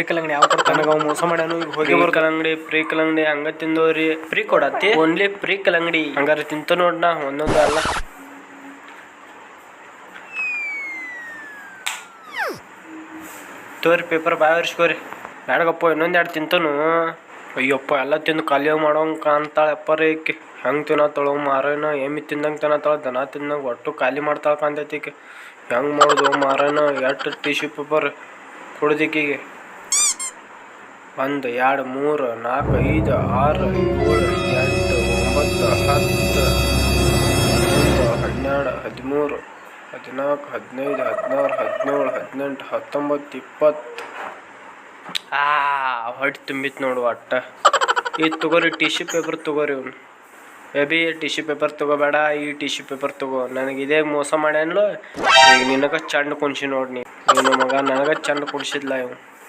Free ಕಲ್ಲಂಗಡಿ ಯಾವ ಕೊಡ್ತಾನ ನನಗೆ ಅವ್ ಮೋಸ ಮಾಡ್ಯಾನು. ಈಗ ಹೋಗಿ ಬರೋ ಕಲ್ಲಂಗಡಿ ಫ್ರೀ ಕಲ್ಲಂಗಡಿ ಹಂಗ ತಿಂದವ್ರಿ. ಫ್ರೀ ಕೊಡತ್ತಿ ಓನ್ಲಿ ಫ್ರೀ ಕಲ್ಲಂಗಡಿ ಹಂಗಾರ ತಿಂತ ನೋಡ್ನ ಒಂದೊಂದು ಅಲ್ಲ. ತೋರಿ ಪೇಪರ್ ಬಾಯರ್ಸ್ಕೋರಿ ಬ್ಯಾಡಗಪ್ಪ ಇನ್ನೊಂದು ಎರಡು ತಿಂತನು. ಅಯ್ಯಪ್ಪ ಎಲ್ಲ ತಿಂದು ಖಾಲಿ ಮಾಡೋಂಗೆ ಕಾಣ್ತಾಳೆ ಅಪ್ಪರ ಈಕೆ. ಹೆಂಗೆ ತಿನ್ನತ್ತಳು ಮಾರೇನ ಎಮ್ಮಿ ತಿಂದಂಗೆ ತಿನ್ನತ್ತಾಳ ದನ ತಿಂದಂಗೆ ಒಟ್ಟು ಖಾಲಿ ಮಾಡ್ತಾಳೆ ಕಾಣ್ತೈತಿ ಈಕೆ. ಹೆಂಗೆ ಮಾಡೋದು ಮಾರೇನ ಎಷ್ಟು ಟಿಶ್ಯೂ ಪೇಪರ್ ಕುಡ್ದಿಕ್ಕಿಗೆ. 1 2 3 4 5 6 7 8 9 10 11 12 13 14 15 16 17 18 19 20 ಹೊಟ್ಟೆ ತುಂಬಿತ್ತು ನೋಡು ಒಟ್ಟ. ಇದು ತಗೋರಿ ಟಿಶ್ಯೂ ಪೇಪರ್ ತಗೋರಿ. ಅವ್ನು ಬೇಬಿ ಟಿಶ್ಯೂ ಪೇಪರ್ ತಗೋಬೇಡ, ಈ ಟಿಶ್ಯೂ ಪೇಪರ್ ತಗೋ. ನನಗೆ ಇದೇ ಮೋಸ ಮಾಡ್ಯಾನ್ಲು. ಈಗ ನಿನಗೆ ಚಂದ ಕುಣಿಸಿ ನೋಡ್ನಿ ಇವನು ಮಗ. ನನಗೆ ಚಂದ ಕುಡಿಸಿದ್ಲ ಇವ್.